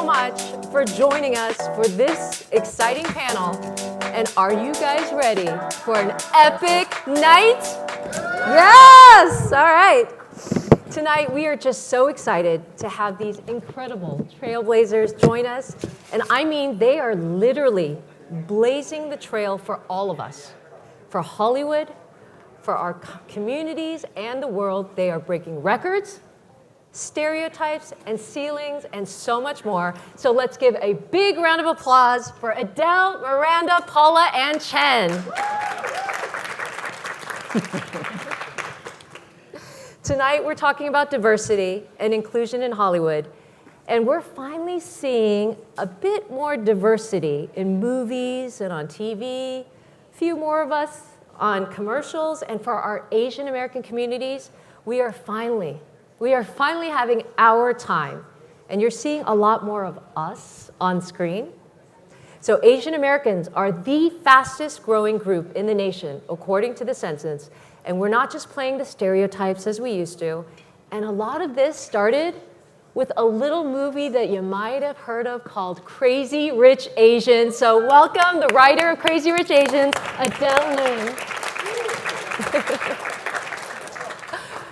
much for joining us for this exciting panel. And are you guys ready for an epic night? Yes! All right. Tonight, we are just so excited to have these incredible trailblazers join us. And I mean, they are literally blazing the trail for all of us. For Hollywood, for our communities and the world, they are breaking records, stereotypes and ceilings, and so much more. So let's give a big round of applause for ADELE, Miranda, Paula, and CHEN. Tonight, we're talking about diversity and inclusion in Hollywood, and we're finally seeing a bit more diversity in movies and on TV, a few more of us on commercials, and for our Asian American communities, we are finally having our time, and you're seeing a lot more of us on screen. So Asian Americans are the fastest growing group in the nation, according to the census, and we're not just playing the stereotypes as we used to, and a lot of this started with a little movie that you might have heard of called Crazy Rich Asians. So welcome the writer of Crazy Rich Asians, ADELE.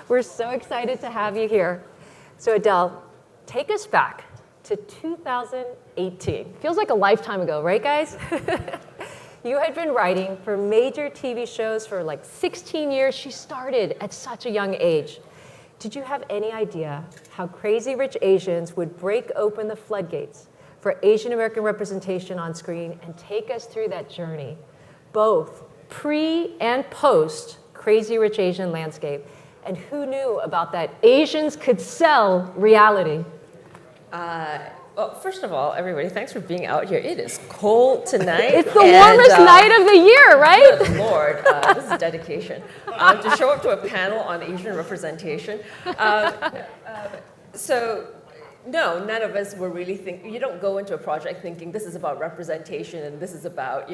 We're so excited to have you here. So ADELE, take us back to 2018. Feels like a lifetime ago, right guys? You had been writing for major TV shows for like 16 years. She started at such a young age. Did you have any idea how Crazy Rich Asians would break open the floodgates for Asian American representation on screen and take us through that journey, both pre and post Crazy Rich Asian landscape? And who knew about that Asians could sell reality? Well, first of all, everybody, thanks for being out here. It is cold tonight. It's the warmest night of the year, right? Good Lord, this is dedication. To show up to a panel on Asian representation. So, no, none of us were really thinking, you don't go into a project thinking this is about representation and this is about,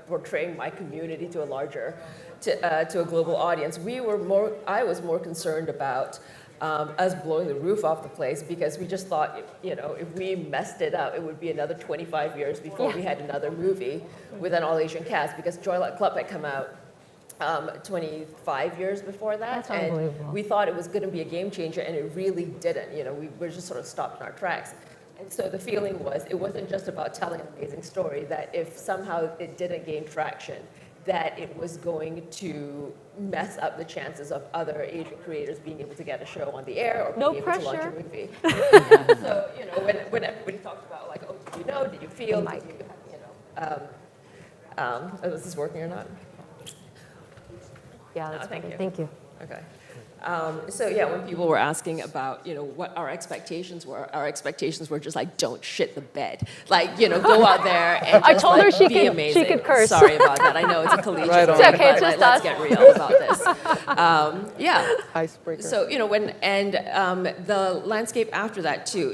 portraying my community to a larger, to a global audience. I was more concerned about us blowing the roof off the place because we just thought, if we messed it up, it would be another 25 years before we had another movie with an all-Asian cast because Joy Luck Club had come out 25 years before that. That's unbelievable. And we thought it was going to be a game changer, and it really didn't. We were just sort of stopped in our tracks. And so the feeling was it wasn't just about telling an amazing story, that if somehow it didn't gain traction, that it was going to mess up the chances of other Asian creators being able to get a show on the air or being able to launch a movie. So, when everybody talked about like, oh, did you know, did you feel, did you, is this working or not? Yeah, that's thank you. Thank you. Okay. So yeah, when people were asking about, what our expectations were just like, don't shit the bed. Like, go out there and just I told her she amazing. She could curse. Sorry about that. I know it's a collegiate. Right on. It's okay, it's just let's us. get real about this. Yeah. Icebreaker. So, the landscape after that too,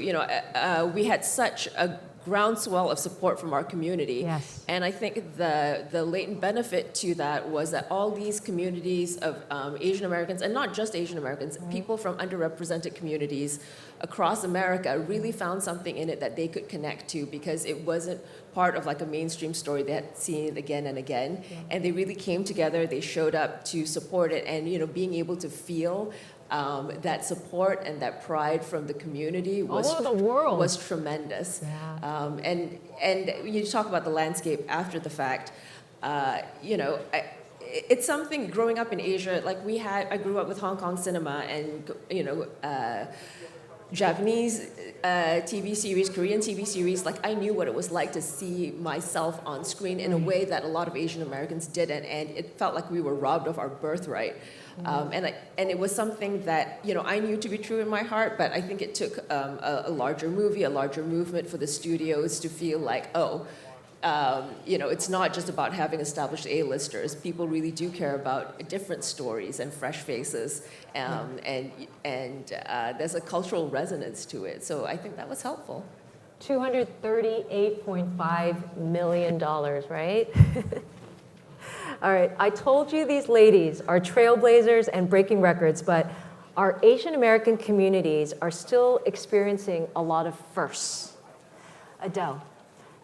we had such a groundswell of support from our community. Yes. And I think the latent benefit to that was that all these communities of Asian Americans, and not just Asian Americans, people from underrepresented communities across America really found something in it that they could connect to because it wasn't part of like a mainstream story. They had seen it again and again. Yeah. And they really came together, they showed up to support it, and being able to feel that support and that pride from the community was all over the world was tremendous. Yeah. And you talk about the landscape after the fact. It's something growing up in Asia. Like I grew up with Hong Kong cinema and Japanese TV series, Korean TV series. Like I knew what it was like to see myself on screen in a way that a lot of Asian Americans didn't, and it felt like we were robbed of our birthright. And it was something that I knew to be true in my heart, but I think it took a larger movie, a larger movement for the studios to feel like, it's not just about having established A-listers. People really do care about different stories and fresh faces, and there's a cultural resonance to it. So I think that was helpful. $238.5 million, right? All right, I told you these ladies are trailblazers and breaking records, but our Asian American communities are still experiencing a lot of firsts. ADELE,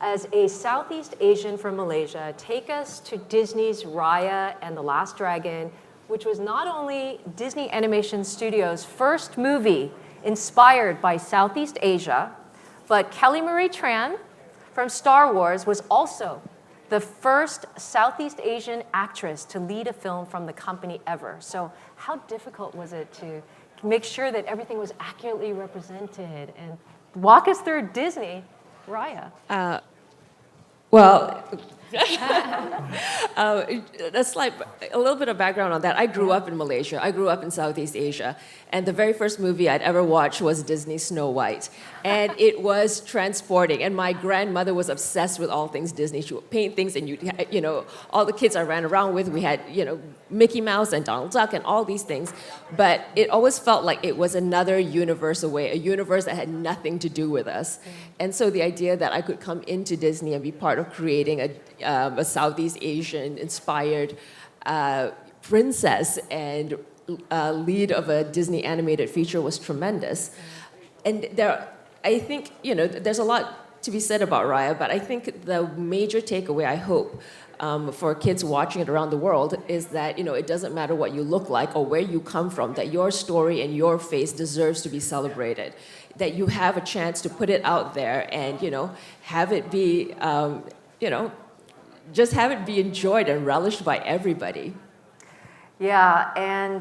as a Southeast Asian from Malaysia, take us to Disney's Raya and the Last Dragon, which was not only Disney Animation Studios' first movie inspired by Southeast Asia, but Kelly Marie Tran from Star Wars was also the first Southeast Asian actress to lead a film from the company ever. So how difficult was it to make sure that everything was accurately represented? And walk us through Disney, Raya. Well, that's like a little bit of background on that. I grew up in Malaysia. I grew up in Southeast Asia. And the very first movie I'd ever watched was Disney's Snow White. And it was transporting. And my grandmother was obsessed with all things Disney. She would paint things, and you know, all the kids I ran around with, we had, you know, Mickey Mouse and Donald Duck and all these things. But it always felt like it was another universe away, a universe that had nothing to do with us. And so the idea that I could come into Disney and be part of creating a Southeast Asian inspired princess and lead of a Disney animated feature was tremendous. And I think, you know, there's a lot to be said about Raya, but I think the major takeaway, I hope, for kids watching it around the world is that, you know, it doesn't matter what you look like or where you come from, that your story and your face deserves to be celebrated, that you have a chance to put it out there and, you know, have it be, you know, just have it be enjoyed and relished by everybody. Yeah, and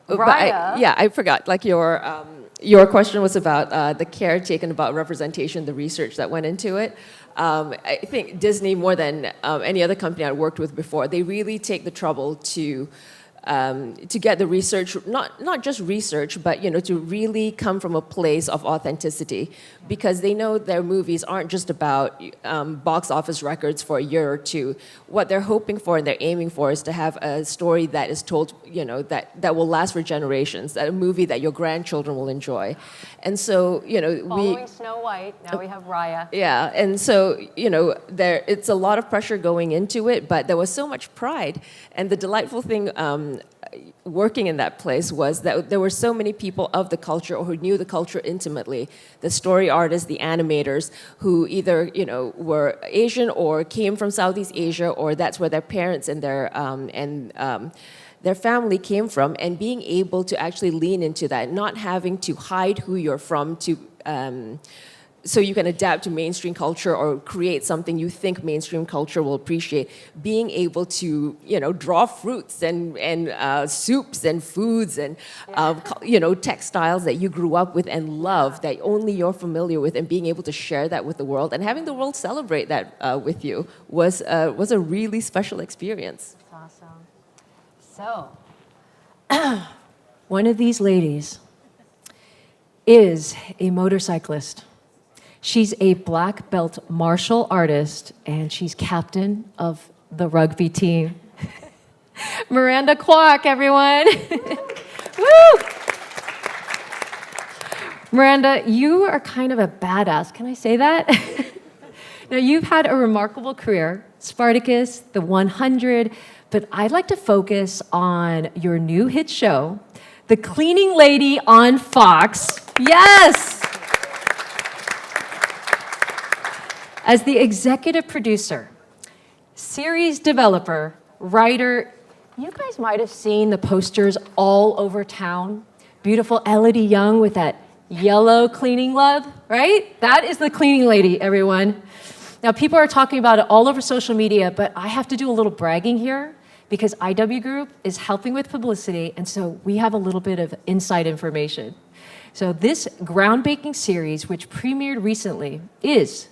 Raya. I forgot. Like your question was about the care taken about representation, the research that went into it. I think Disney, more than any other company I worked with before, they really take the trouble to get the research, not just research, but, you know, to really come from a place of authenticity, because they know their movies aren't just about box office records for a year or two. What they're hoping for and they're aiming for is to have a story that is told, you know, that will last for generations, that a movie that your grandchildren will enjoy. And so, you know, following Snow White, now we have Raya. Yeah, and so, you know, it's a lot of pressure going into it, but there was so much pride. And the delightful thing working in that place was that there were so many people of the culture or who knew the culture intimately, the story artists, the animators, who either, you know, were Asian or came from Southeast Asia, or that's where their parents and their family came from, and being able to actually lean into that, not having to hide who you're from to so you can adapt to mainstream culture or create something you think mainstream culture will appreciate. Being able to, you know, draw fruits and soups and foods and, you know, textiles that you grew up with and love, that only you're familiar with, and being able to share that with the world and having the world celebrate that with you was a really special experience. That's awesome. So, one of these ladies is a motorcyclist. She's a black belt martial artist, and she's captain of the rugby team. Miranda KWOK, everyone. Woo! Miranda, you are kind of a badass. Can I say that? Now, you've had a remarkable career, Spartacus, The 100, but I'd like to focus on your new hit show, The Cleaning Lady on Fox. Yes! As the executive producer, series developer, writer, you guys might have seen the posters all over town. Beautiful Elodie Young with that yellow cleaning glove, right? That is the cleaning lady, everyone. Now, people are talking about it all over social media, but I have to do a little bragging here because IW Group is helping with publicity, and so we have a little bit of inside information. So this groundbreaking series, which premiered recently, is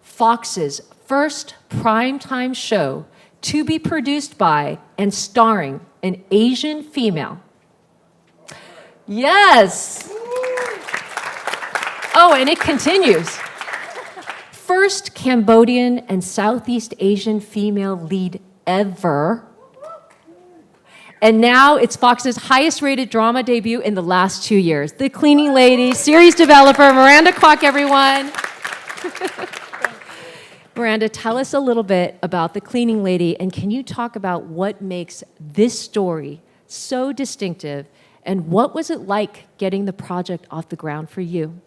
Fox's first primetime show to be produced by and starring an Asian female. Yes! Oh, and it continues. First Cambodian and Southeast Asian female lead ever. And now it's Fox's highest rated drama debut in the last 2 years. The Cleaning Lady, series developer, Miranda KWOK, everyone. Miranda, tell us a little bit about The Cleaning Lady, and can you talk about what makes this story so distinctive, and what was it like getting the project off the ground for you?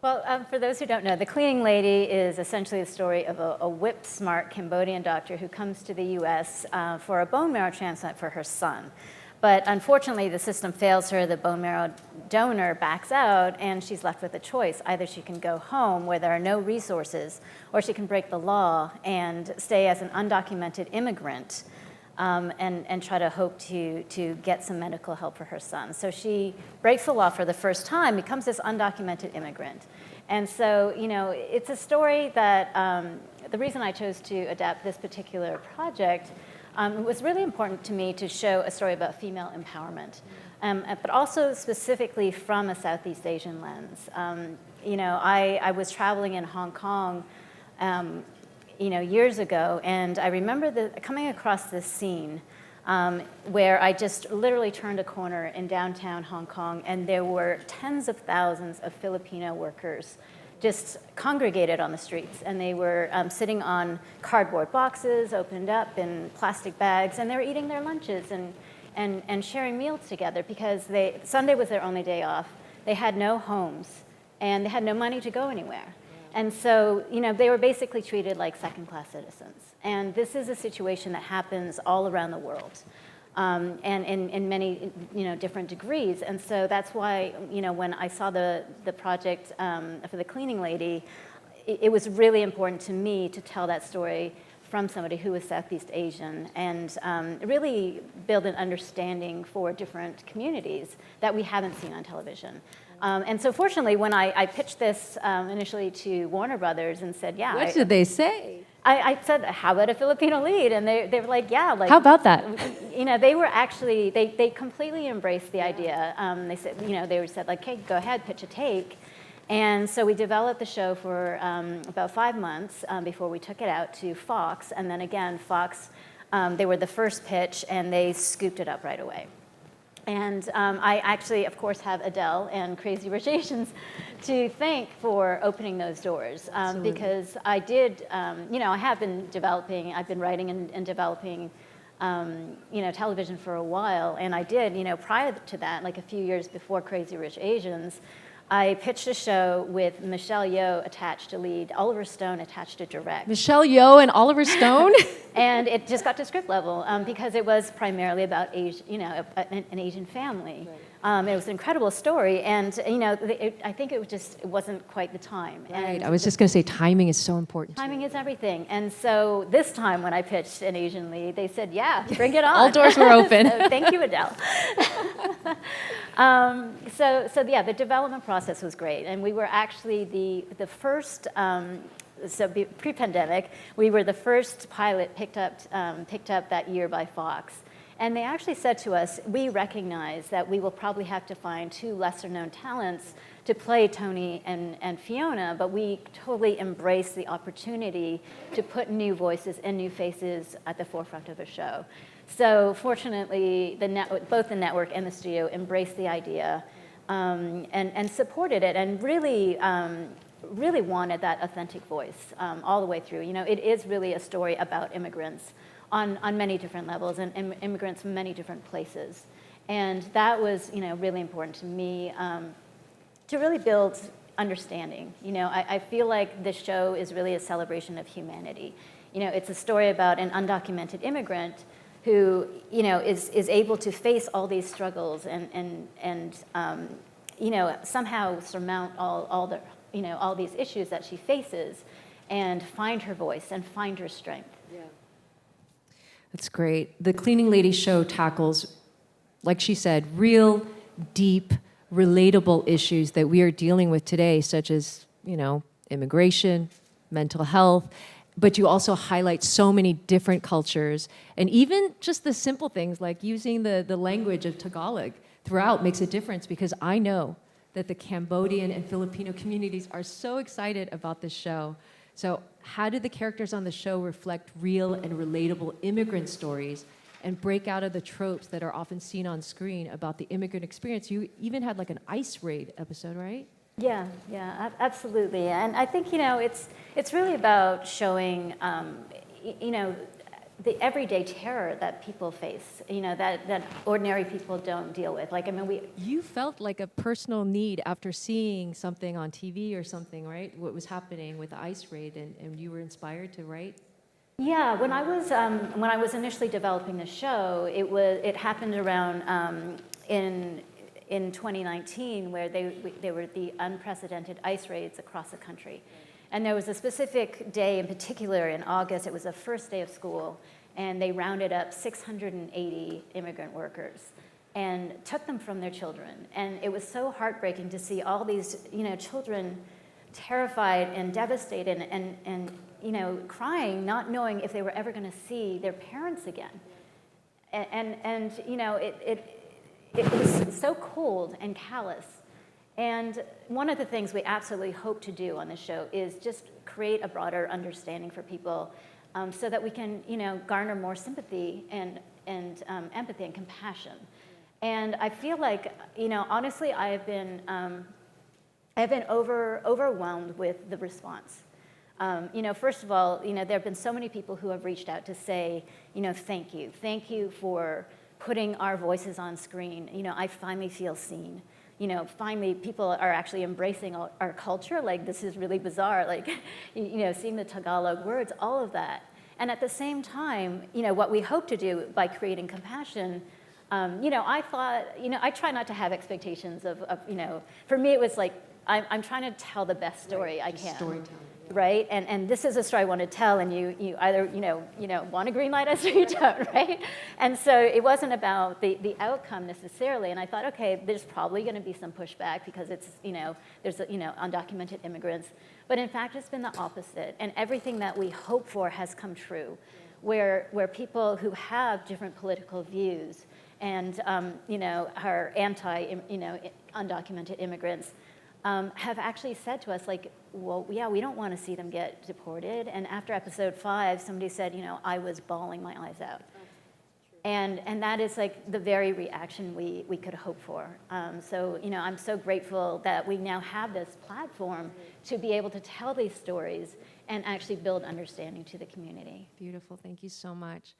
Well, for those who don't know, The Cleaning Lady is essentially the story of a whip-smart Cambodian doctor who comes to the U.S. For a bone marrow transplant for her son. But unfortunately, the system fails her, the bone marrow donor backs out, and she's left with a choice. Either she can go home where there are no resources, or she can break the law and stay as an undocumented immigrant and try to hope to get some medical help for her son. So she breaks the law for the first time, becomes this undocumented immigrant. And so, you know, it's a story that, the reason I chose to adapt this particular project it was really important to me to show a story about female empowerment, but also specifically from a Southeast Asian lens. You know, I was traveling in Hong Kong, you know, years ago, and I remember coming across this scene where I just literally turned a corner in downtown Hong Kong, and there were tens of thousands of Filipino workers just congregated on the streets, and they were sitting on cardboard boxes opened up in plastic bags, and they were eating their lunches and sharing meals together because Sunday was their only day off. They had no homes, and they had no money to go anywhere. And so, you know, they were basically treated like second-class citizens. And this is a situation that happens all around the world. And in many, you know, different degrees. And so that's why, you know, when I saw the project for The Cleaning Lady, it was really important to me to tell that story from somebody who was Southeast Asian and really build an understanding for different communities that we haven't seen on television. And so fortunately, when I pitched this initially to Warner Brothers and said, yeah. What did they say? I said, how about a Filipino lead? And they were like, yeah. Like, how about that? You know, they were actually, they completely embraced the idea. They said, you know, they said like, hey, go ahead, pitch a take. And so we developed the show for about 5 months before we took it out to Fox. And then again, Fox, they were the first pitch and they scooped it up right away. And I actually, of course, have ADELE and Crazy Rich Asians to thank for opening those doors. Because I did, you know, I have been developing, I've been writing and developing, you know, television for a while. And I did, you know, prior to that, like a few years before Crazy Rich Asians, I pitched a show with Michelle Yeoh attached to lead, Oliver Stone attached to direct. Michelle Yeoh and Oliver Stone? And it just got to script level because it was primarily about you know, an Asian family. Right. It was an incredible story, and you know, I think it wasn't quite the time. Right. And I was just going to say timing is so important. Timing is everything. And so this time when I pitched an Asian lead, they said, yeah, bring it on. All doors were open. So, thank you, ADELE. So yeah, the development process was great, and we were actually the first. So pre-pandemic, we were the first pilot picked up that year by Fox. And they actually said to us, we recognize that we will probably have to find 2 lesser-known talents to play Tony and Fiona, but we totally embrace the opportunity to put new voices and new faces at the forefront of a show. So fortunately, both the network and the studio embraced the idea and supported it and really wanted that authentic voice all the way through. You know, it is really a story about immigrants on many different levels and immigrants from many different places. And that was, you know, really important to me to really build understanding. You know, I feel like this show is really a celebration of humanity. You know, it's a story about an undocumented immigrant who, you know, is able to face all these struggles and you know, somehow surmount all these issues that she faces and find her voice and find her strength. Yeah. That's great. The Cleaning Lady show tackles, like she said, real, deep, relatable issues that we are dealing with today, such as, you know, immigration, mental health, but you also highlight so many different cultures, and even just the simple things like using the language of Tagalog throughout makes a difference, because I know that the Cambodian and Filipino communities are so excited about this show. So how did the characters on the show reflect real and relatable immigrant stories and break out of the tropes that are often seen on screen about the immigrant experience? You even had like an ICE raid episode, right? Yeah, absolutely. And I think, you know, it's really about showing, you know, the everyday terror that people face, you know, that ordinary people don't deal with. Like, I mean, You felt like a personal need after seeing something on TV or something, right? What was happening with the ICE raid, and you were inspired to write? Yeah, when I was initially developing the show, it happened around in 2019, where they were the unprecedented ICE raids across the country. And there was a specific day in particular in August, it was the first day of school, and they rounded up 680 immigrant workers and took them from their children. And it was so heartbreaking to see all these, you know, children terrified and devastated and you know, crying, not knowing if they were ever going to see their parents again. And you know, it was so cold and callous. And one of the things we absolutely hope to do on this show is just create a broader understanding for people, so that we can, you know, garner more sympathy and empathy and compassion. And I feel like, you know, honestly, I've been overwhelmed with the response. You know, first of all, you know, there have been so many people who have reached out to say, you know, thank you for putting our voices on screen. You know, I finally feel seen. You know, finally people are actually embracing our culture. Like, this is really bizarre. Like, you know, seeing the Tagalog words, all of that. And at the same time, you know, what we hope to do by creating compassion, you know, I thought, you know, I try not to have expectations of you know, for me it was like, I'm trying to tell the best story I can. Storytelling. Right, and this is a story I want to tell, and you either you know want to green light us or you don't, right? And so it wasn't about the outcome necessarily. And I thought, okay, there's probably going to be some pushback because it's, you know, there's, you know, undocumented immigrants, but in fact it's been the opposite, and everything that we hope for has come true, where people who have different political views and you know, are anti, you know, undocumented immigrants. Have actually said to us, like, well, yeah, we don't want to see them get deported. And after episode 5, somebody said, you know, I was bawling my eyes out. And that is like the very reaction we could hope for. So, you know, I'm so grateful that we now have this platform to be able to tell these stories and actually build understanding to the community. Beautiful, thank you so much.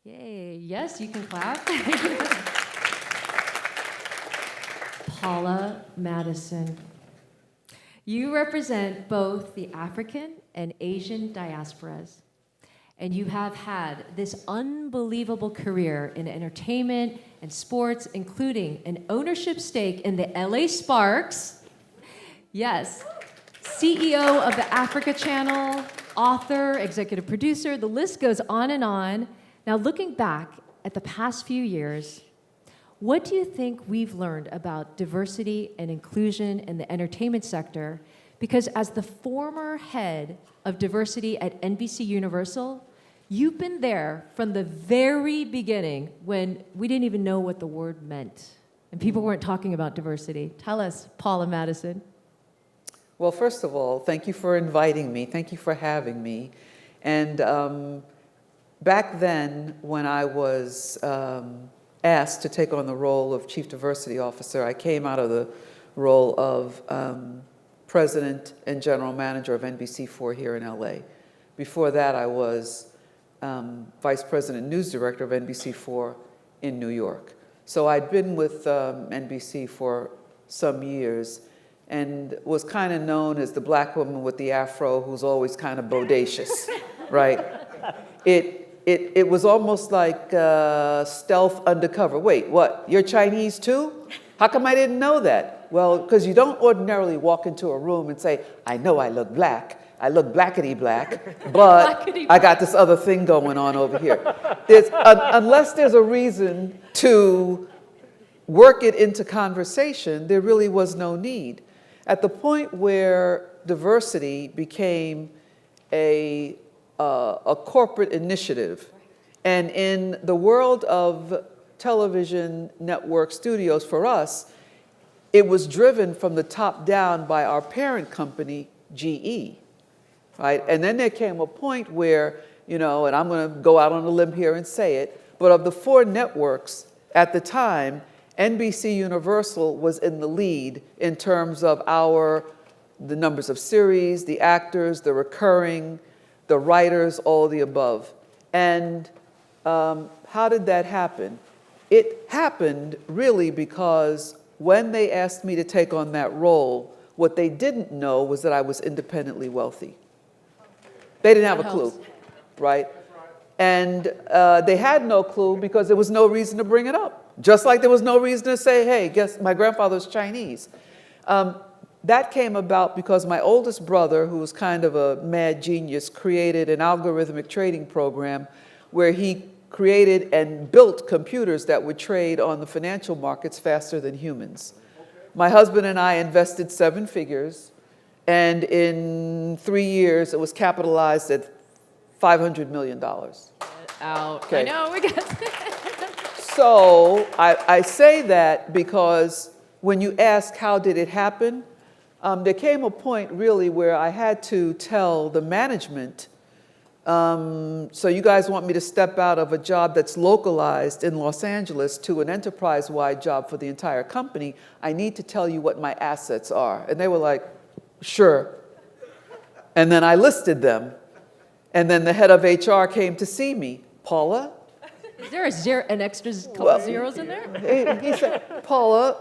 Yay, yes, you can clap. Paula Madison. You represent both the African and Asian diasporas, and you have had this unbelievable career in entertainment and sports, including an ownership stake in the LA Sparks, yes, CEO of the Africa Channel, author, executive producer, the list goes on and on. Now, looking back at the past few years, what do you think we've learned about diversity and inclusion in the entertainment sector? Because as the former head of diversity at NBC Universal, you've been there from the very beginning when we didn't even know what the word meant and people weren't talking about diversity. Tell us, Paula Madison. Well, first of all, thank you for inviting me. Thank you for having me. And back then, when I was asked to take on the role of Chief Diversity Officer, I came out of the role of President and General Manager of NBC4 here in LA. Before that, I was Vice President News Director of NBC4 in New York. So I'd been with NBC for some years and was kind of known as the black woman with the afro who's always kind of bodacious, right? It was almost like stealth undercover. Wait, what, you're Chinese too? How come I didn't know that? Well, because you don't ordinarily walk into a room and say, I know I look black. I look blackety black, but I got this other thing going on over here. Unless there's a reason to work it into conversation, there really was no need. At the point where diversity became a corporate initiative, and in the world of television network studios for us, it was driven from the top down by our parent company, GE, right? And then there came a point where, you know, and I'm going to go out on a limb here and say it, but of the 4 networks at the time, NBC Universal was in the lead in terms of the numbers of series, the actors, the recurring, the writers, all the above. And how did that happen? It happened really because when they asked me to take on that role, what they didn't know was that I was independently wealthy. They didn't have a clue, right? And they had no clue because there was no reason to bring it up. Just like there was no reason to say, hey, guess my grandfather's Chinese. That came about because my oldest brother, who was kind of a mad genius, created an algorithmic trading program where he created and built computers that would trade on the financial markets faster than humans. My husband and I invested 7 figures, and in 3 years, it was capitalized at $500 million. Out. Okay. I know, we got So I say that because when you ask how did it happen, there came a point really where I had to tell the management, so you guys want me to step out of a job that's localized in Los Angeles to an enterprise-wide job for the entire company, I need to tell you what my assets are. And they were like, sure. And then I listed them. And then the head of HR came to see me. Paula? Is there an extra couple zeros in there? He said, Paula,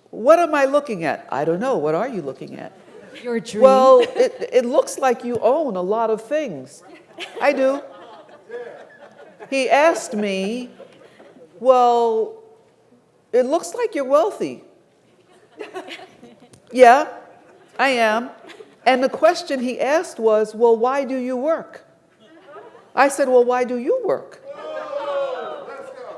what am I looking at? I don't know. What are you looking at? Your dream. Well, it looks like you own a lot of things. I do. He asked me, well, it looks like you're wealthy. Yeah, I am. And the question he asked was, well, why do you work? I said, well, why do you work?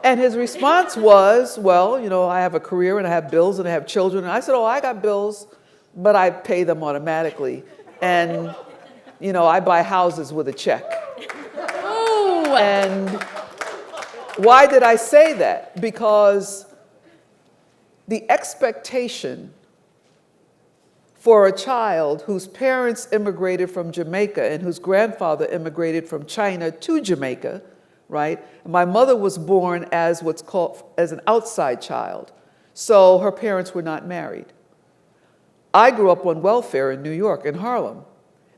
And his response was, well, you know, I have a career and I have bills and I have children. And I said, oh, I got bills, but I pay them automatically. And, you know, I buy houses with a check. Ooh. And why did I say that? Because the expectation for a child whose parents immigrated from Jamaica and whose grandfather immigrated from China to Jamaica, right? My mother was born as what's called as an outside child, so her parents were not married. I grew up on welfare in New York, in Harlem.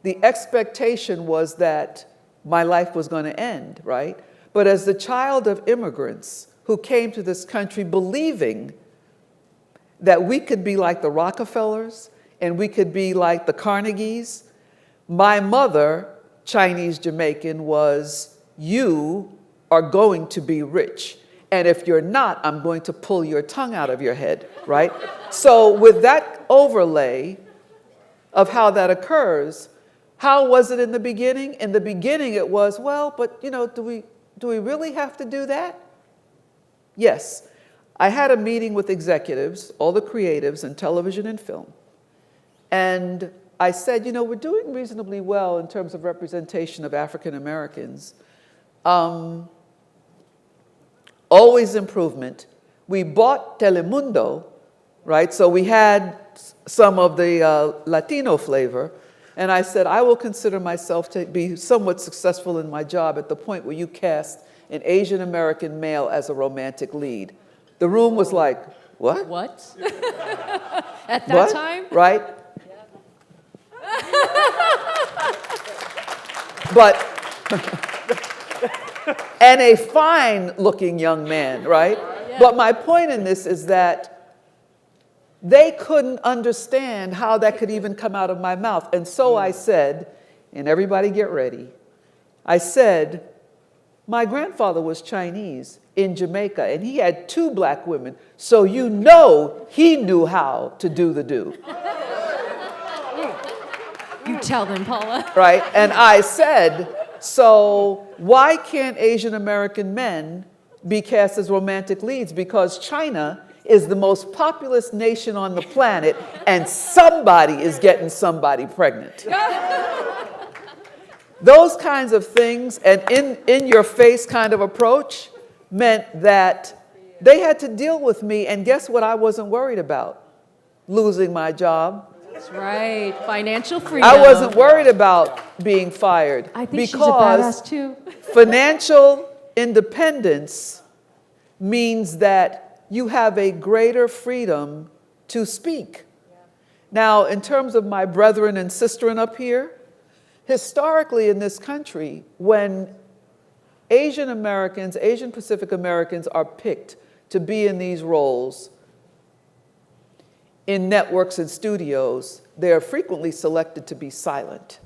The expectation was that my life was going to end, right? But as the child of immigrants who came to this country believing that we could be like the Rockefellers and we could be like the Carnegies, my mother, Chinese Jamaican, was, you are going to be rich. And if you're not, I'm going to pull your tongue out of your head, right? So with that overlay of how that occurs, how was it in the beginning? In the beginning it was, well, but you know, do we really have to do that? Yes. I had a meeting with executives, all the creatives in television and film. And I said, you know, we're doing reasonably well in terms of representation of African Americans. Always improvement. We bought Telemundo, right? So we had some of the Latino flavor. And I said, I will consider myself to be somewhat successful in my job at the point where you cast an Asian American male as a romantic lead. The room was like, what? What? At that What? time? Right? But, and a fine-looking young man, right? Yeah. But my point in this is that they couldn't understand how that could even come out of my mouth. And so I said, and everybody get ready, I said, my grandfather was Chinese in Jamaica, and he had 2 black women, so you know he knew how to do the do. You tell them, Paula. Right? And I said, so why can't Asian American men be cast as romantic leads? Because China is the most populous nation on the planet, and somebody is getting somebody pregnant. Those kinds of things, and in your face kind of approach, meant that they had to deal with me, and guess what I wasn't worried about? Losing my job. That's right. Financial freedom. I wasn't worried about being fired. I think she's a because badass too. financial independence means that you have a greater freedom to speak. Now, in terms of my brethren and sisterin up here, historically in this country, when Asian Americans, Asian Pacific Americans are picked to be in these roles in networks and studios, they are frequently selected to be silent.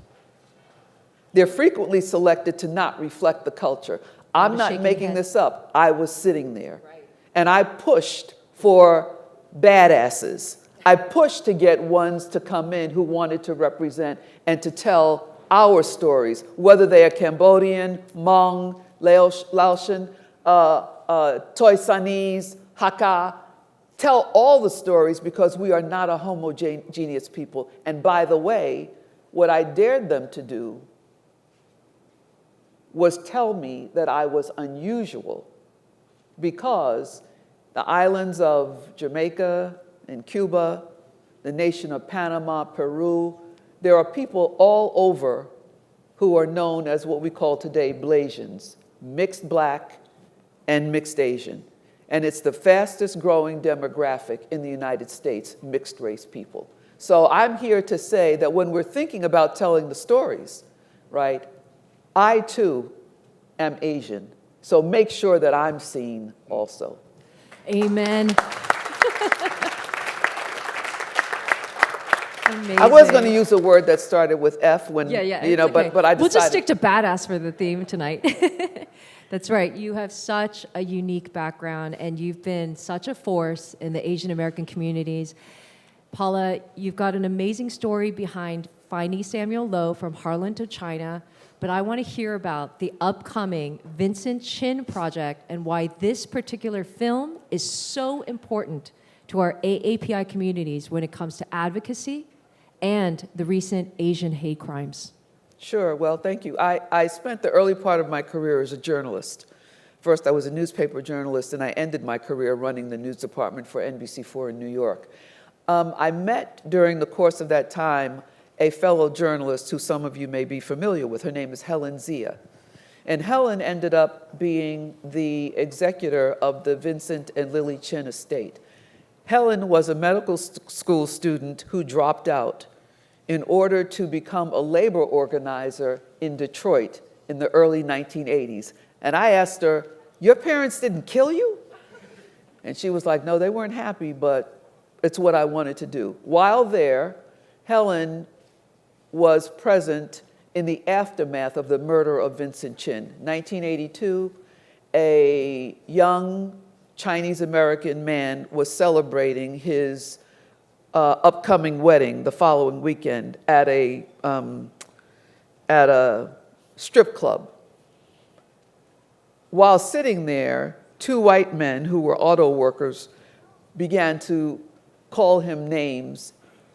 They're frequently selected to not reflect the culture. I'm not making this up. I was sitting there. Right. And I pushed for badasses. I pushed to get ones to come in who wanted to represent and to tell our stories, whether they are Cambodian, Hmong, Laotian, Toisanese, Hakka. Tell all the stories because we are not a homogeneous people. And by the way, what I dared them to do was tell me that I was unusual because the islands of Jamaica and Cuba, the nation of Panama, Peru, there are people all over who are known as what we call today Blasians, mixed black and mixed Asian. And it's the fastest growing demographic in the United States, mixed race people. So I'm here to say that when we're thinking about telling the stories, right, I too am Asian. So make sure that I'm seen also. Amen. Amazing. I was going to use a word that started with F when, you know, okay. but I decided. We'll just stick to badass for the theme tonight. That's right. You have such a unique background, and you've been such a force in the Asian American communities. Paula, you've got an amazing story behind Finding Samuel Lowe from Harlan to China, but I want to hear about the upcoming Vincent CHEN project and why this particular film is so important to our AAPI communities when it comes to advocacy and the recent Asian hate crimes. Sure, well, thank you. I spent the early part of my career as a journalist. First, I was a newspaper journalist, and I ended my career running the news department for NBC4 in New York. I met during the course of that time a fellow journalist who some of you may be familiar with. Her name is Helen Zia. And Helen ended up being the executor of the Vincent and Lily CHEN estate. Helen was a medical school student who dropped out in order to become a labor organizer in Detroit in the early 1980s. And I asked her, "Your parents didn't kill you?" And she was like, "No, they weren't happy, but it's what I wanted to do." While there, Helen was present in the aftermath of the murder of Vincent CHEN. 1982, a young Chinese-American man was celebrating his upcoming wedding the following weekend at a strip club. While sitting there, two white men who were auto workers began to call him names,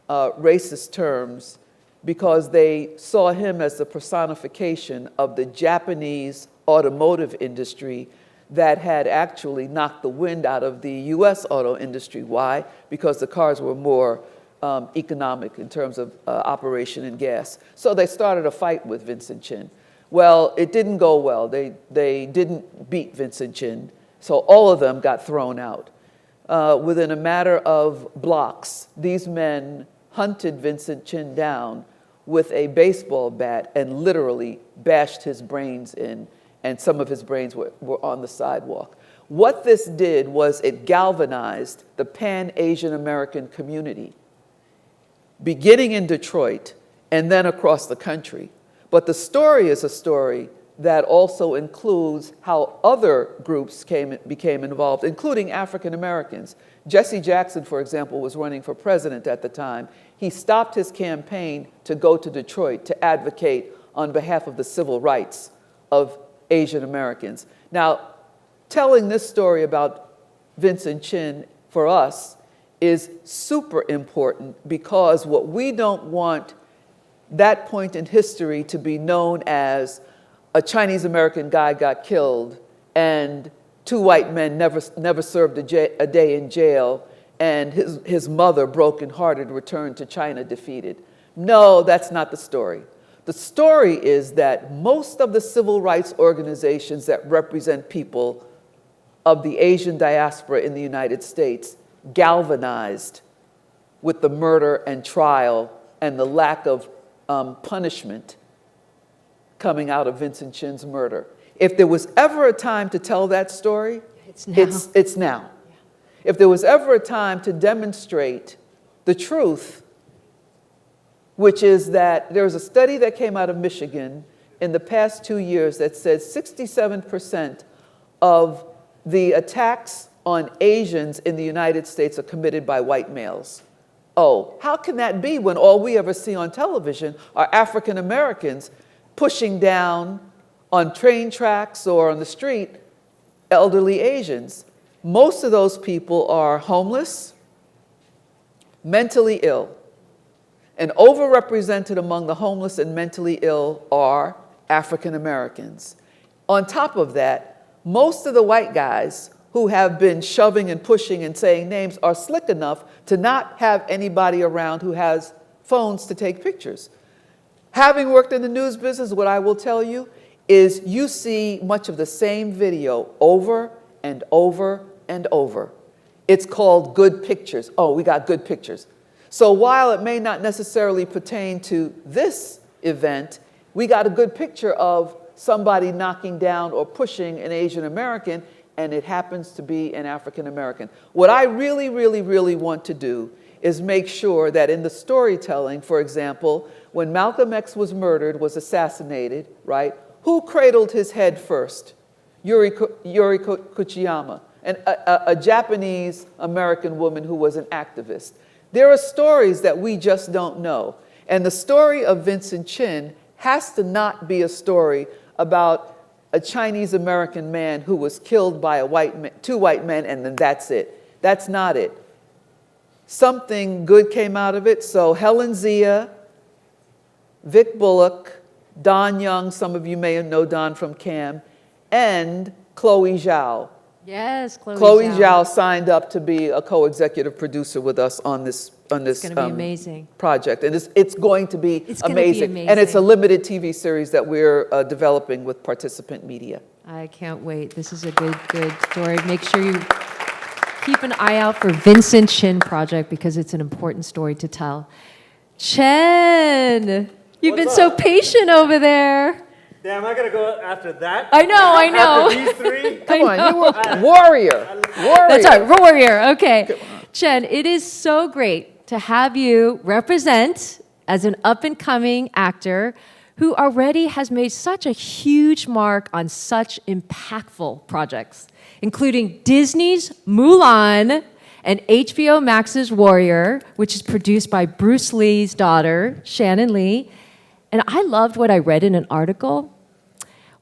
racist terms, because they saw him as the personification of the Japanese automotive industry that had actually knocked the wind out of the US auto industry. Why? Because the cars were more economic in terms of operation and gas. So they started a fight with Vincent CHEN. Well, it didn't go well. They didn't beat Vincent CHEN, so all of them got thrown out. Within a matter of blocks, these men hunted Vincent CHEN down with a baseball bat and literally bashed his brains in, and some of his brains were on the sidewalk. What this did was it galvanized the Pan-Asian American community, beginning in Detroit and then across the country. But the story is a story that also includes how other groups became involved, including African Americans. Jesse Jackson, for example, was running for president at the time. He stopped his campaign to go to Detroit to advocate on behalf of the civil rights of Asian Americans. Now, telling this story about Vincent CHEN for us is super important because what we don't want that point in history to be known as a Chinese American guy got killed and two white men never served a day in jail and his mother, brokenhearted, returned to China defeated. No, that's not the story. The story is that most of the civil rights organizations that represent people of the Asian diaspora in the United States galvanized with the murder and trial and the lack of punishment coming out of Vincent CHEN's murder. If there was ever a time to tell that story, It's now. it's now. If there was ever a time to demonstrate the truth, which is that there was a study that came out of Michigan in the past 2 years that said 67% of the attacks on Asians in the United States are committed by white males. Oh, how can that be when all we ever see on television are African Americans pushing down on train tracks or on the street elderly Asians? Most of those people are homeless, mentally ill, and overrepresented among the homeless and mentally ill are African Americans. On top of that, most of the white guys who have been shoving and pushing and saying names are slick enough to not have anybody around who has phones to take pictures. Having worked in the news business, what I will tell you is you see much of the same video over and over and over. It's called good pictures. Oh, we got good pictures. So while it may not necessarily pertain to this event, we got a good picture of somebody knocking down or pushing an Asian American, and it happens to be an African American. What I really, really, really want to do is make sure that in the storytelling, for example, when Malcolm X was murdered, was assassinated, right? Who cradled his head first? Yuri Kochiyama, a Japanese American woman who was an activist. There are stories that we just don't know. And the story of Vincent Chin has to not be a story about a Chinese American man who was killed by two white men, and then that's it. That's not it. Something good came out of it. So Helen Zia, Vic Bullock, Don Young, some of you may know Don from CAM, and Chloe Zhao. Yes, Chloe Zhao signed up to be a co-executive producer with us on this It's going to be amazing. project, and it's going to be amazing. And it's a limited TV series that we're developing with Participant Media. I can't wait. This is a good story. Make sure you keep an eye out for Vincent Chin Project because it's an important story to tell. Chen, you've been so patient over there. Damn, I gotta go after that? I know. After these three? Come on, you were warrior. That's right, warrior. Okay. Chen, it is so great to have you represent as an up-and-coming actor who already has made such a huge mark on such impactful projects, including Disney's Mulan and HBO Max's Warrior, which is produced by Bruce Lee's daughter, Shannon Lee. And I loved what I read in an article.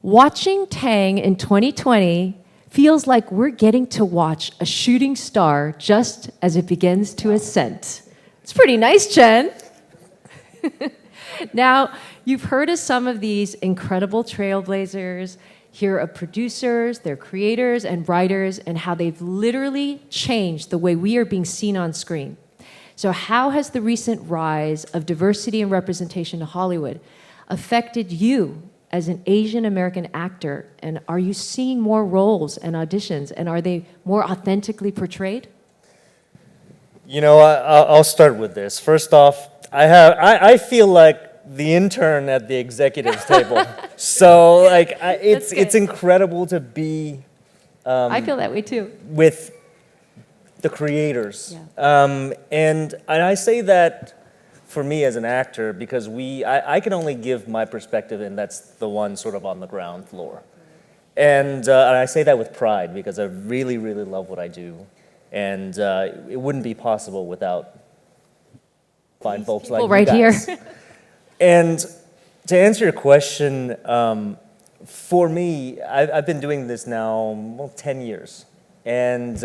Watching Tang in 2020 feels like we're getting to watch a shooting star just as it begins to ascend. It's pretty nice, Chen. Now, you've heard of some of these incredible trailblazers, hear of producers, their creators and writers, and how they've literally changed the way we are being seen on screen. So how has the recent rise of diversity and representation in Hollywood affected you as an Asian American actor? And are you seeing more roles and auditions, and are they more authentically portrayed? You know, I'll start with this. First off, I feel like the intern at the executives table. So like, it's incredible to be I feel that way too. with the creators. Yeah. And I say that for me as an actor because I can only give my perspective, and that's the one sort of on the ground floor. And I say that with pride because I really, really love what I do. And it wouldn't be possible without fine folks like you right guys. here. And to answer your question, for me, I've been doing this now 10 years. And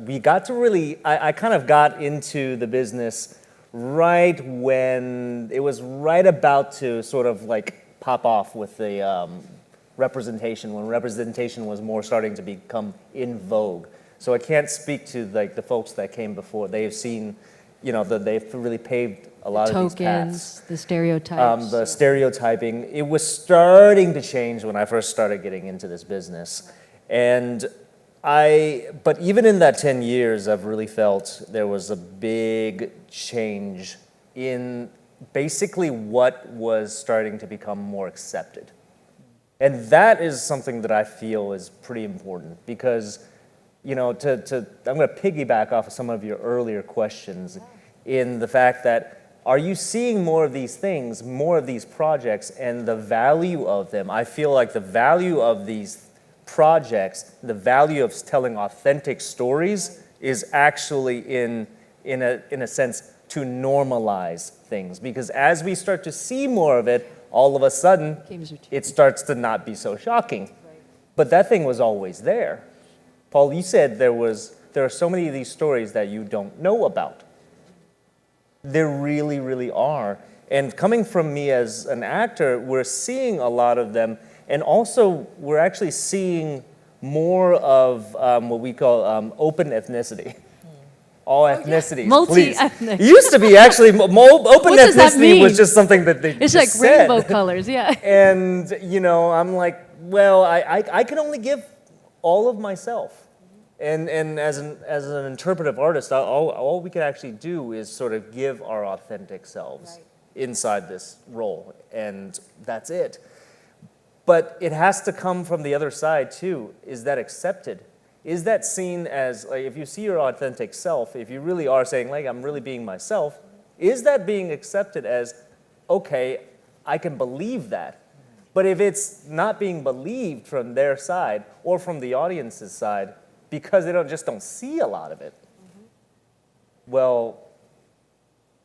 we got to really, I kind of got into the business right when it was right about to sort of like pop off with the representation, when representation was more starting to become in vogue. So I can't speak to like the folks that came before. They've seen, you know, they've really paved a lot of these paths. The stereotypes. The stereotyping, it was starting to change when I first started getting into this business. And but even in that 10 years, I've really felt there was a big change in basically what was starting to become more accepted. And that is something that I feel is pretty important because, you know, I'm going to piggyback off of some of your earlier questions in the fact that are you seeing more of these things, more of these projects, and the value of them? I feel like the value of these projects, the value of telling authentic stories is actually in a sense to normalize things. Because as we start to see more of it, all of a sudden, it starts to not be so shocking. But that thing was always there. Paul, you said there are so many of these stories that you don't know about. There really, really are. And coming from me as an actor, we're seeing a lot of them. And also, we're actually seeing more of what we call open ethnicity. All ethnicities, Multi-ethnic. please. It used to be actually, open does that ethnicity was mean? just something that they It's just like said. rainbow colors, yeah. And, you know, I'm like, well, I can only give all of myself. And as an interpretive artist, all we can actually do is sort of give our authentic selves inside this role, and that's it. But it has to come from the other side too. Is that accepted? Is that seen as, like, if you see your authentic self, if you really are saying, like, I'm really being myself, is that being accepted as, okay, I can believe that? But if it's not being believed from their side or from the audience's side, because they just don't see a lot of it, well,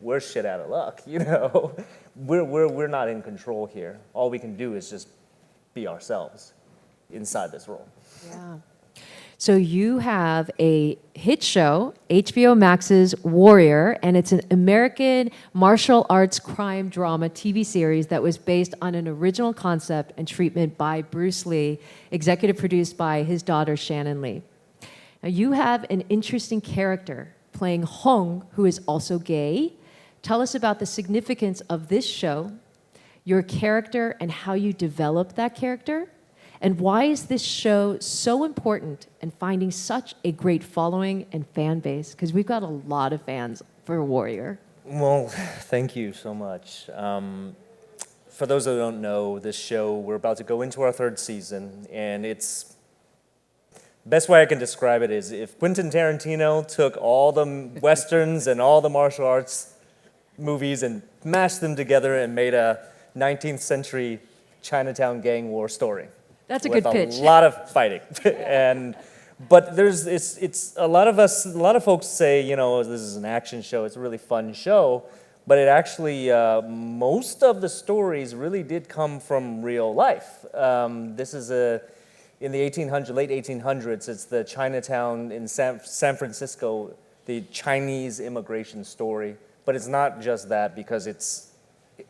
we're shit out of luck, you know? We're not in control here. All we can do is just be ourselves inside this role. Yeah. So you have a hit show, HBO Max's Warrior, and it's an American martial arts crime drama TV series that was based on an original concept and treatment by Bruce Lee, executive produced by his daughter Shannon Lee. Now you have an interesting character playing Hong, who is also gay. Tell us about the significance of this show, your character and how you developed that character, and why is this show so important and finding such a great following and fan base? Because we've got a lot of fans for Warrior. Well, thank you so much. For those who don't know, this show, we're about to go into our 3rd season, and it's, best way I can describe it is if Quentin Tarantino took all the Westerns and all the martial arts movies and mashed them together and made a 19th century Chinatown gang war story. That's a good pitch. With a lot of fighting. But it's a lot of folks say, you know, this is an action show, it's a really fun show, but it actually, most of the stories really did come from real life. This is in the late 1800s, it's the Chinatown in San Francisco, the Chinese immigration story. But it's not just that, because it's,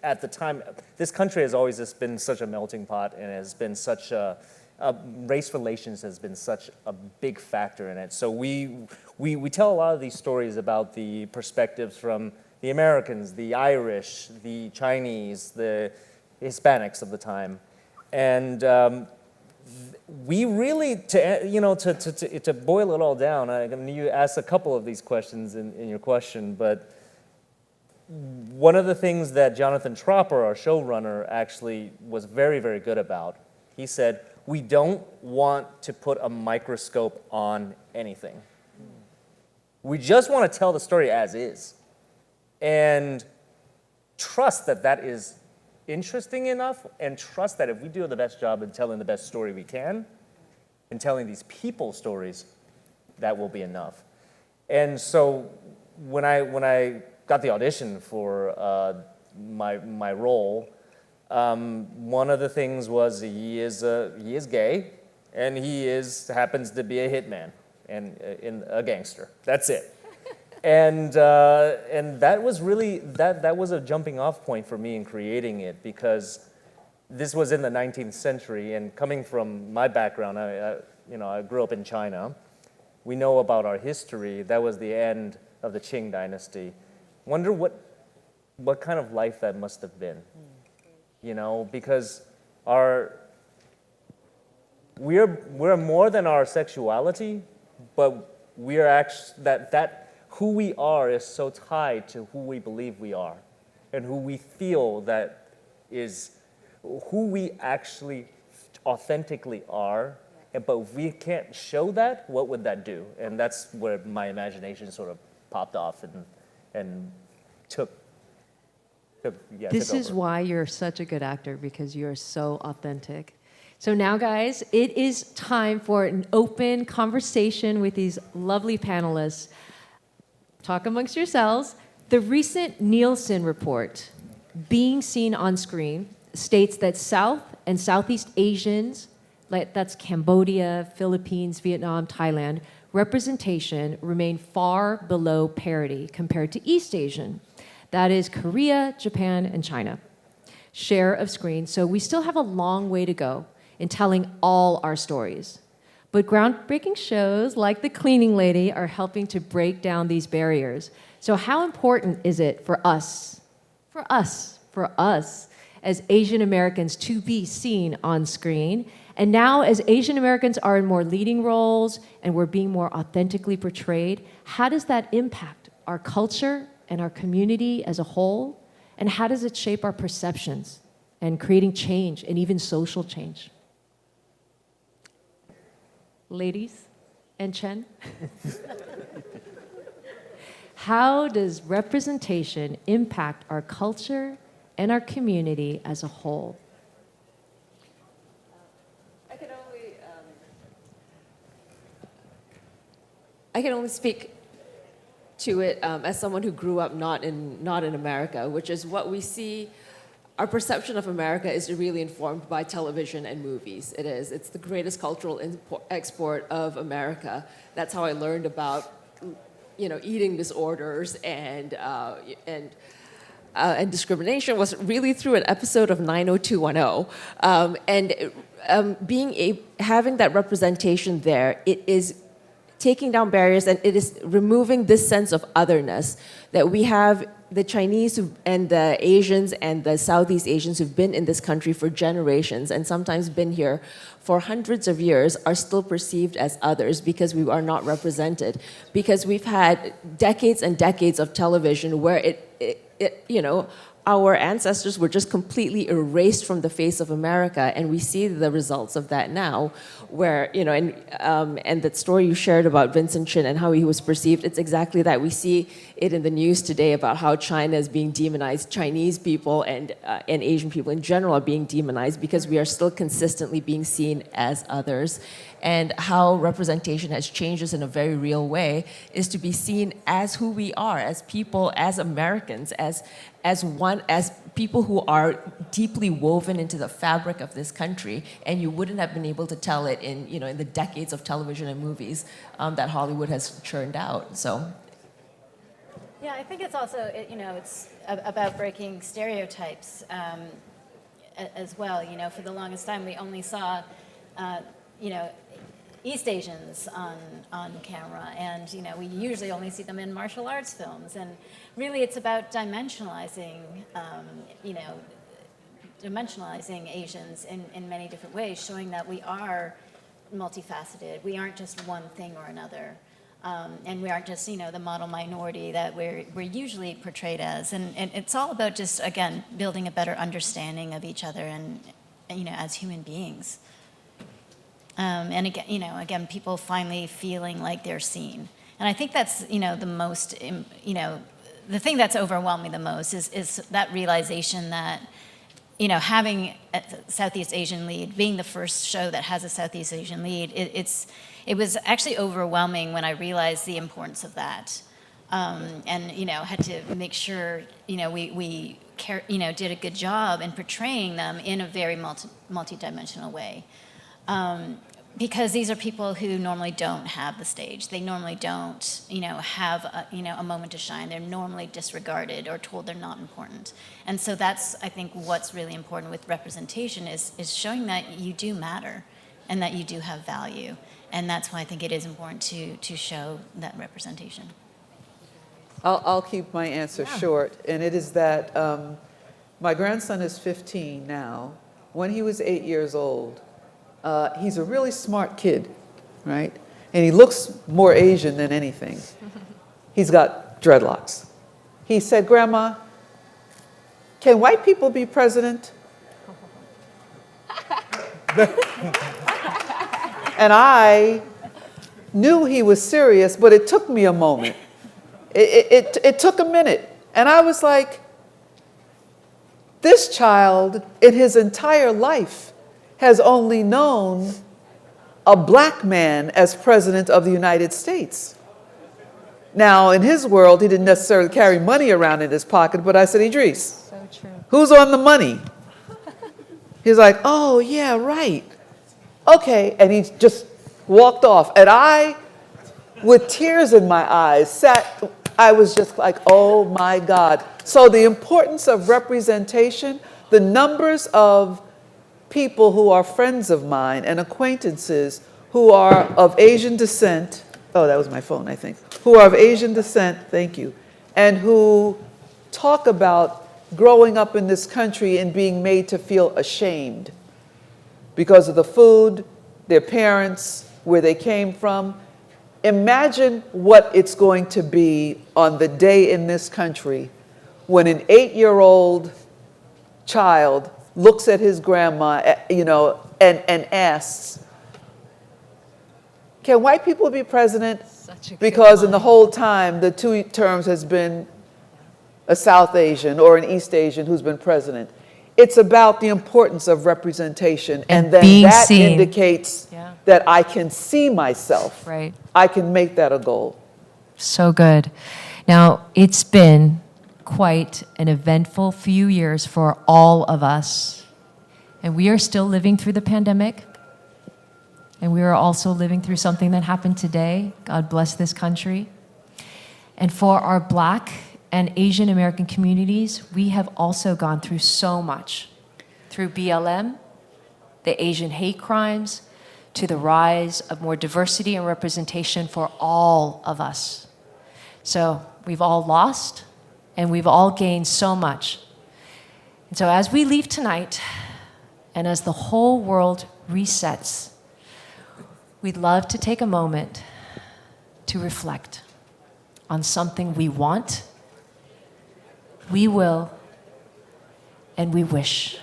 at the time, this country has always just been such a melting pot, and has been such race relations has been such a big factor in it. So we tell a lot of these stories about the perspectives from the Americans, the Irish, the Chinese, the Hispanics of the time. And we really, to boil it all down, I mean, you asked a couple of these questions in your question, but one of the things that Jonathan Tropper, our showrunner, actually was very, very good about, he said, we don't want to put a microscope on anything. We just want to tell the story as is, and trust that that is interesting enough, and trust that if we do the best job in telling the best story we can, and telling these people stories, that will be enough. And so when I got the audition for my role, one of the things was he is gay, and he happens to be a hitman and a gangster. That's it. And that was really that was a jumping off point for me in creating it, because this was in the 19th century, and coming from my background, I grew up in China. We know about our history. That was the end of the Qing dynasty. Wonder what kind of life that must have been, you know, because we're more than our sexuality, but we are actually that who we are is so tied to who we believe we are, and who we feel that is who we actually authentically are, but if we can't show that, what would that do? And that's where my imagination sort of popped off and took This is over. why you're such a good actor, because you're so authentic. So now, guys, it is time for an open conversation with these lovely panelists. Talk amongst yourselves. The recent Nielsen report, Being Seen on Screen, states that South and Southeast Asians, like that's Cambodia, Philippines, Vietnam, Thailand, representation remain far below parity compared to East Asian. That is Korea, Japan, and China. Share of screen. So we still have a long way to go in telling all our stories. But groundbreaking shows like The Cleaning Lady are helping to break down these barriers. So how important is it for us as Asian Americans to be seen on screen? And now as Asian Americans are in more leading roles and we're being more authentically portrayed, how does that impact our culture and our community as a whole? And how does it shape our perceptions and creating change and even social change? Ladies and Chen? How does representation impact our culture and our community as a whole? I can only speak to it as someone who grew up not in America, which is what we see. Our perception of America is really informed by television and movies. It is. It's the greatest cultural export of America. That's how I learned about, eating disorders and discrimination was really through an episode of 90210. Having that representation there, it is taking down barriers, and it is removing this sense of otherness that we have. The Chinese and the Asians and the Southeast Asians who've been in this country for generations and sometimes been here for hundreds of years are still perceived as others because we are not represented. Because we've had decades and decades of television where our ancestors were just completely erased from the face of America, and we see the results of that now, where, and that story you shared about Vincent Chin and how he was perceived, it's exactly that. We see it in the news today about how China is being demonized. Chinese people and Asian people in general are being demonized because we are still consistently being seen as others. And how representation has changed us in a very real way is to be seen as who we are, as people, as Americans, as people who are deeply woven into the fabric of this country, and you wouldn't have been able to tell it in the decades of television and movies that Hollywood has churned out. So, yeah, I think it's also it's about breaking stereotypes as well. For the longest time we only saw East Asians on camera, and we usually only see them in martial arts films, and really it's about dimensionalizing Asians in many different ways, showing that we are multifaceted. We aren't just one thing or another, and we aren't just the model minority that we're usually portrayed as, and it's all about just, again, building a better understanding of each other and as human beings. And again, people finally feeling like they're seen. And I think that's, the most, the thing that's overwhelming the most is that realization that, having a Southeast Asian lead, being the first show that has a Southeast Asian lead, it was actually overwhelming when I realized the importance of that. And, had to make sure, we did a good job in portraying them in a very multi-dimensional way. Because these are people who normally don't have the stage. They normally don't, have a moment to shine. They're normally disregarded or told they're not important. And so that's, I think, what's really important with representation is showing that you do matter and that you do have value. And that's why I think it is important to show that representation. I'll keep my answer short, and it is that my grandson is 15 now. When he was 8 years old, he's a really smart kid, right? And he looks more Asian than anything. He's got dreadlocks. He said, "Grandma, can white people be president?" And I knew he was serious, but it took me a moment. It took a minute. And I was like, this child in his entire life has only known a black man as president of the United States. Now, in his world, he didn't necessarily carry money around in his pocket, but I said, Idris, who's on the money? He's like, oh, yeah, right. Okay, and he just walked off. And I, with tears in my eyes, I was just like, oh my God. So the importance of representation, the numbers of people who are friends of mine and acquaintances who are of Asian descent, oh, that was my phone, I think, who are of Asian descent, thank you, and who talk about growing up in this country and being made to feel ashamed because of the food, their parents, where they came from. Imagine what it's going to be on the day in this country when an 8-year-old child looks at his grandma, and asks, can white people be president? Because in the whole time, the 2 terms has been a South Asian or an East Asian who's been president. It's about the importance of representation, and then being that seen. indicates that I can see myself. Right. I can make that a goal. So good. Now, it's been quite an eventful few years for all of us. And we are still living through the pandemic. And we are also living through something that happened today. God bless this country. And for our Black and Asian American communities, we have also gone through so much. Through BLM, the Asian hate crimes, to the rise of more diversity and representation for all of us. So we've all lost, and we've all gained so much. And so as we leave tonight, and as the whole world resets, we'd love to take a moment to reflect on something we want, we will, and we wish.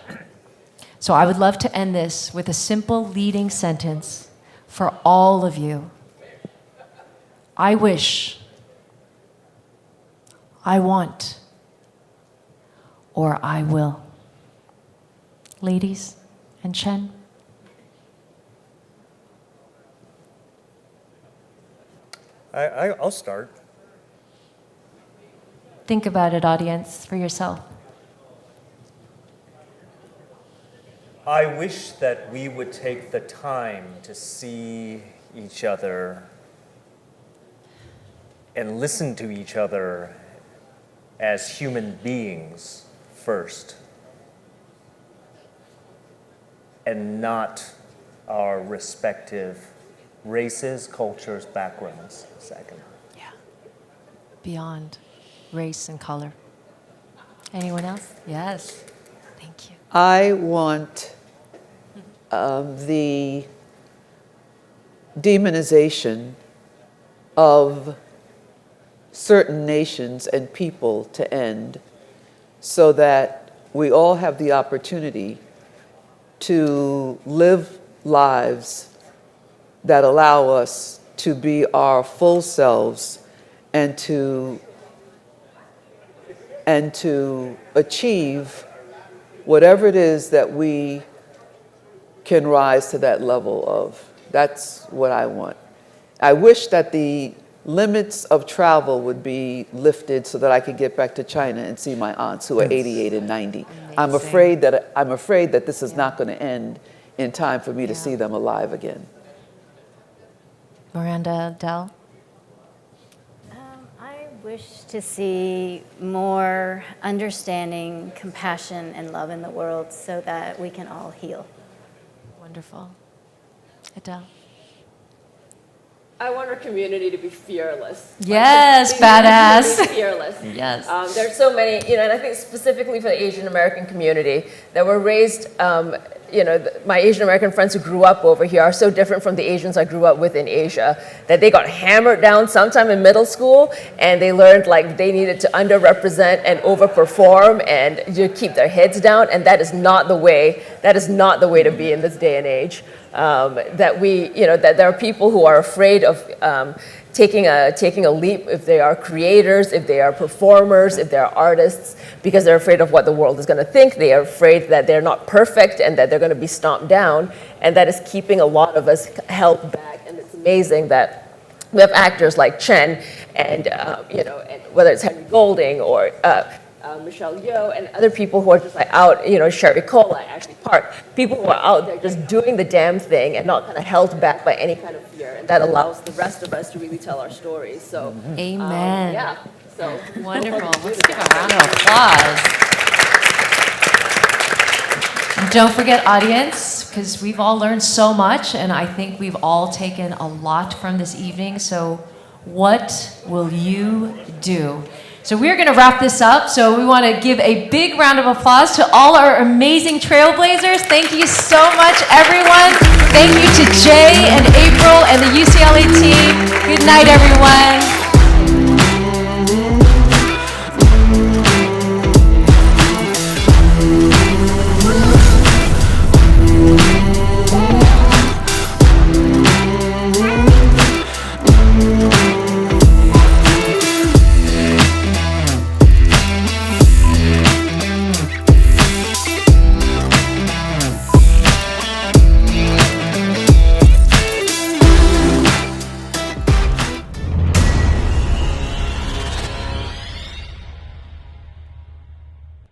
So I would love to end this with a simple leading sentence for all of you. I wish, I want, or I will. Ladies and Chen. I'll start. Think about it, audience, for yourself. I wish that we would take the time to see each other and listen to each other as human beings first, and not our respective races, cultures, backgrounds second. Yeah. Beyond race and color. Anyone else? Yes. Thank you. I want the demonization of certain nations and people to end, so that we all have the opportunity to live lives that allow us to be our full selves and to achieve whatever it is that we can rise to that level of. That's what I want. I wish that the limits of travel would be lifted so that I could get back to China and see my aunts who are 88 and 90. I'm afraid that this is not going to end in time for me to see them alive again. Miranda, ADELE? I wish to see more understanding, compassion, and love in the world so that we can all heal. Wonderful. ADELE? I want our community to be fearless. Yes, Like, they need badass. to be fearless. Yes. There's so many, and I think specifically for the Asian American community that were raised my Asian American friends who grew up over here are so different from the Asians I grew up with in Asia, that they got hammered down sometime in middle school, and they learned like they needed to underrepresent and overperform and keep their heads down, and that is not the way to be in this day and age. That there are people who are afraid of taking a leap if they are creators, if they are performers, if they are artists, because they're afraid of what the world is going to think. They are afraid that they're not perfect and that they're going to be stomped down, and that is keeping a lot of us held back. And it's amazing that we have actors like Chen and and whether it's Henry Golding or Michelle Yeoh and other people who are just like out, Sherry Cole, Ashley Park, people who are out there just doing the damn thing and not kind of held back by any kind of fear, and that allows the rest of us to really tell our stories. So, Amen. yeah. So Wonderful. Let's give a round of applause. And don't forget, audience, because we've all learned so much, and I think we've all taken a lot from this evening. So what will you do? So we're going to wrap this up. So we want to give a big round of applause to all our amazing trailblazers. Thank you so much, everyone. Thank you to Jay and April and the UCLA team. Good night, everyone.